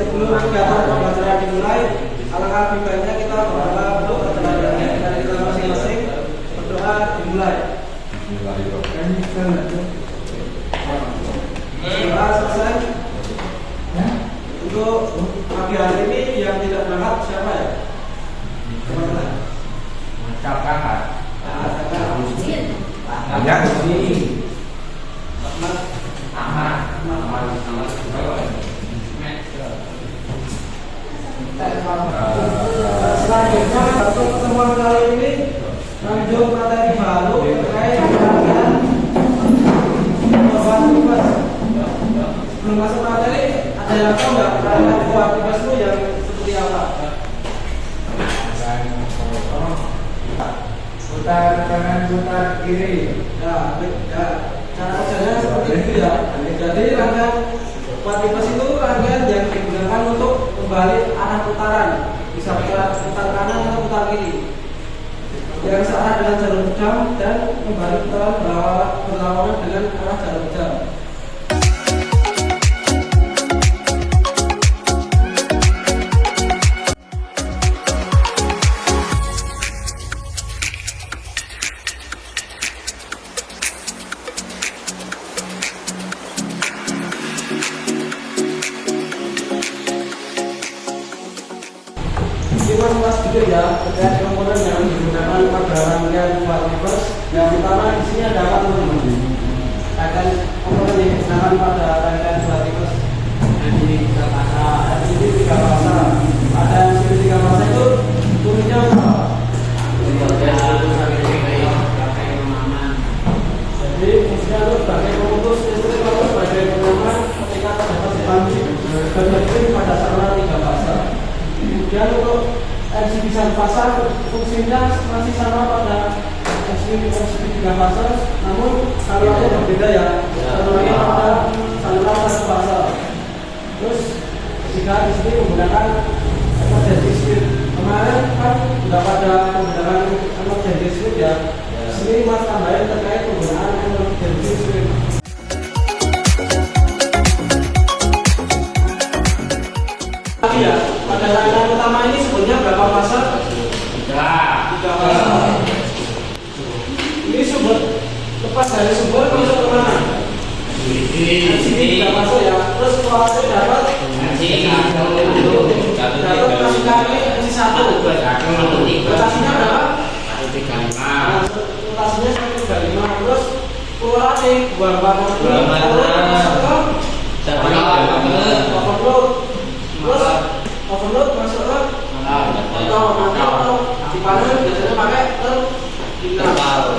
Sebelum kegiatan pembelajaran dimulai, alangkah lebih baiknya kita berdoa untuk ketenangan dari kita masing-masing. Berdoa dimulai. Doa selesai. Untuk pagi hari ini yang tidak berangkat siapa ya? Teman-teman. Selanjutnya untuk pertemuan kali ini lanjut materi baru terkait dengan aktivitas. Sebelum masuk materi, ada yang tahu nggak aktivitas itu yang seperti apa? Putar kanan, putar kiri. Ya, cara kerjanya seperti itu ya. Jadi rangkaian aktivitas itu rangkaian yang digunakan untuk kembali arah putaran, bisa putar kanan atau putar kiri, yang searah dengan jarum jam dan kembali putaran berlawanan dengan arah jarum jam. Ini mas sedikit ya terkait komponen yang digunakan pada rangkaian aktivitas. Yang pertama di sini ada apa teman-teman? Akan komponen yang digunakan pada rangkaian aktivitas. LCD 3 fasa, LCD 3 fasa. Ada LCD 3 fasa itu fungsinya apa? Jadi fungsinya itu sebagai pemutus listrik atau sebagai pengaman ketika terdapat beban listrik pada saluran 3 fasa. Kemudian untuk LCD 1 fasa fungsinya masih sama pada LCD 3 fasa, namun salurannya berbeda ya. Salurannya pada saluran 1 fasa. Terus jika di sini menggunakan emergency switch, kemarin kan sudah pada menggunakan emergency switch ya. Sini mas tambahin terkait penggunaan emergency switch. Ya, pada rangkaian utama ini sebenarnya berapa fasa? 3 fasa. Ini sumber lepas dari sumber masuk ke mana? Sini 3 fasa ya. Terus kalau dapat kasih kami isi 1. Rotasinya berapa? 135. Rotasinya 135. Terus keluar nih buang terus overload masuk ke atau di panel biasanya pakai terminal.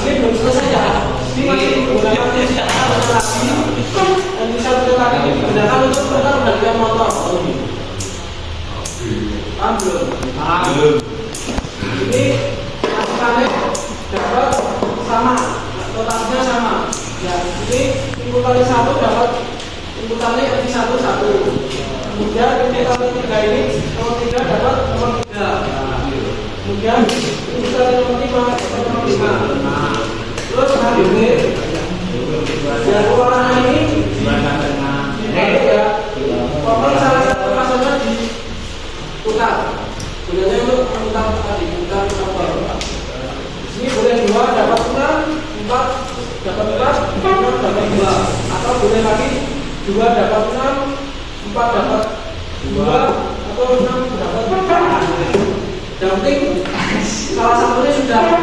Ini belum selesai ya. Ini masih menggunakan lagi dan bisa lagi digunakan untuk pergantian motor. Belum. Ini masukannya dapat sama, rotasinya sama. Ya, ini inputannya 1 dapat inputannya di 1. Kemudian inputan 3 ini nomor 3 dapat nomor 3. Kemudian inputan nomor 5. Terus selanjutnya yang warna ini dibalik ya. Pokoknya salah satu fasanya diputar. Gunanya untuk memutar tadi, putar apa? Ini boleh 2 dapat 6, 4 dapat 4, 6 dapat 2, atau boleh lagi 2 dapat 6, 4 dapat 2, atau 6 dapat 4. Yang penting salah satunya sudah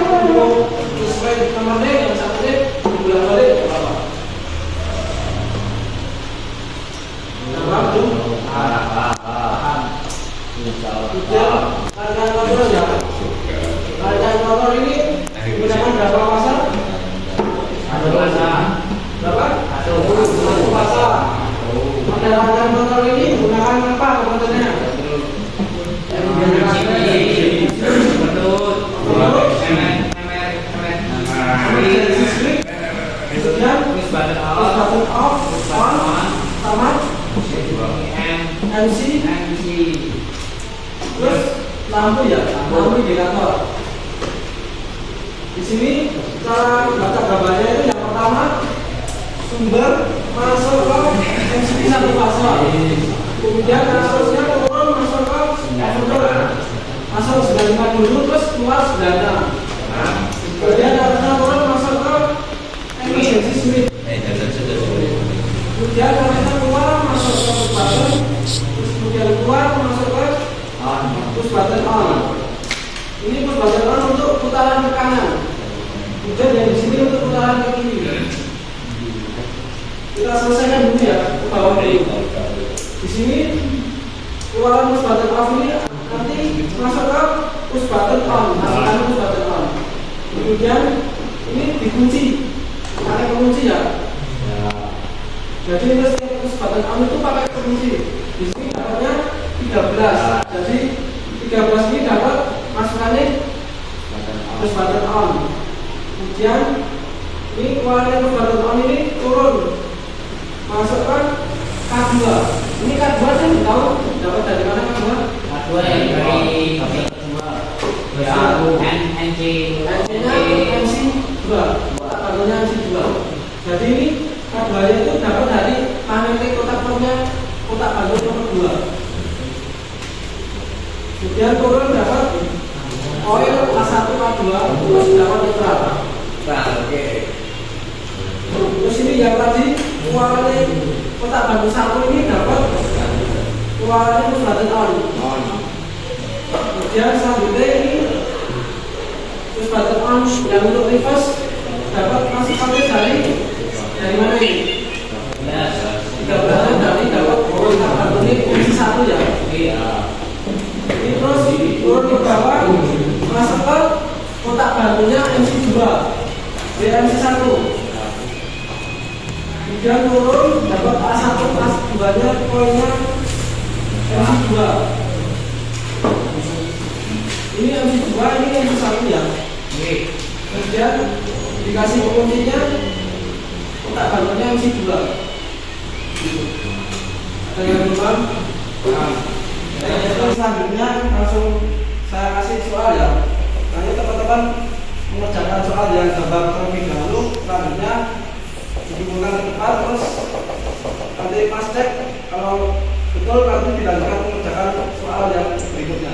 sesuai nomornya, yang satunya diulang balik tidak apa-apa. Paham belum? Paham. Kemudian rangkaian motor ya. Rangkaian motor ini menggunakan berapa fasa? 1 fasa. Kemudian push button push button off, on, sama MC. Terus lampu ya, lampu indikator. Di sini cara baca gambarnya itu yang pertama sumber masuk ke MCB satu fase. Kemudian arusnya turun masuk ke inverter. Masuk 95 dulu terus keluar 96. Kemudian arusnya turun masuk ke emergency switch. Kemudian arusnya keluar masuk ke push button. Terus kemudian keluar masuk ke push button on. Ini push button on untuk putaran ke kanan. Kemudian yang di sini untuk putaran ke kiri. Kita selesaikan dulu ya ke bawah ini. Di sini keluaran push button off ini nanti masuk ke push button on, masukkan push button on. Kemudian ini dikunci, pakai pengunci ya. Jadi ini setiap push button on itu pakai pengunci. Di sini dapatnya 13. Jadi 13 ini dapat masukannya push button on. Kemudian ini keluaran push button on ini turun, masukkan K2. Ini K2 saya tidak tahu dapat dari mana K2. K2 yang dari NC2. Kartunya NC2. Jadi ini K2 nya itu dapat dari magnetik kotak portnya kotak bantu nomor 2. Kemudian turun dapat oil A1 K2 terus dapat netral. Oke. Terus ini yang tadi keluarannya kotak bantu 1 ini dapat keluarannya push button on. Kemudian selanjutnya ini push button on yang untuk reverse dapat masukannya dari mana ini? 13 dari dapat kotak bantu ini kunci 1 ya. Ini terus turun ke bawah masuk ke kotak bantunya MC2 BMC1. Kemudian turun dapat A1 A2 nya poinnya MC2. Ini MC2, ini MC1 ya. Kemudian dikasih penguncinya kotak bantunya MC2. Ada yang belum? Nah, selanjutnya langsung saya kasih soal ya. Nanti teman-teman mengerjakan soal yang gambar terlebih dahulu. Selanjutnya dihubungkan ke depan, terus nanti pas cek kalau betul nanti dilanjutkan mengerjakan soal yang berikutnya.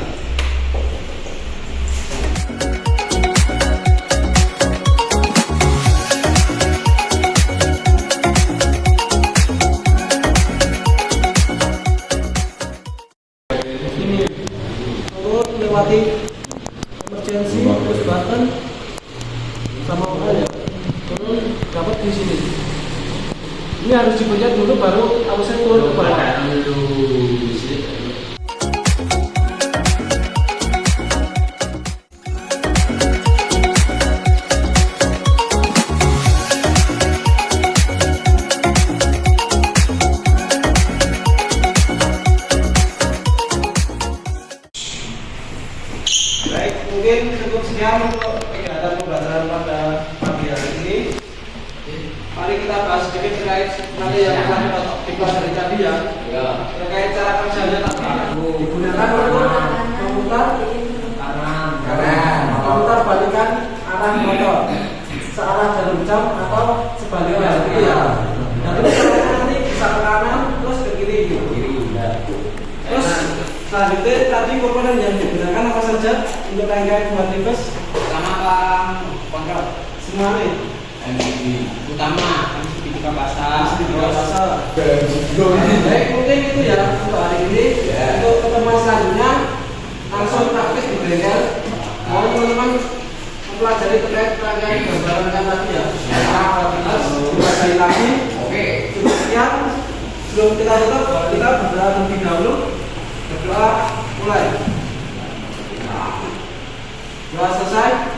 Ini turun melewati emergency push button sama oil ya. Turun dapat di sini. Ini harus dipencet dulu baru arusnya turun ke bawah. Baik, mungkin cukup sekian untuk kegiatan pembelajaran pada pagi hari ini. Mari kita bahas sedikit terkait nanti yang akan dipelajari tadi ya. Terkait cara kerjanya tadi digunakan untuk memutar balikan arah motor searah jarum jam atau sebaliknya gitu ya. Jadi nanti bisa ke kanan terus ke kiri. Terus selanjutnya tadi komponen yang digunakan apa saja untuk rangkaian buat reverse Sama kontrol semuanya. MCB utama, MCB 3 pasang. Baik, mungkin itu ya untuk hari ini. Untuk pertemuan selanjutnya langsung praktik di bengkel. Mau teman-teman mempelajari terkait rangkaian gambaran yang tadi ya. Dipelajari lagi. Oke. Cukup sekian. Sebelum kita tutup, kita berdoa terlebih dahulu. Berdoa mulai. Doa selesai.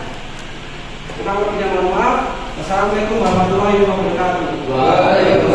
Kita mohon maaf. Assalamualaikum warahmatullahi wabarakatuh. Waalaikumsalam.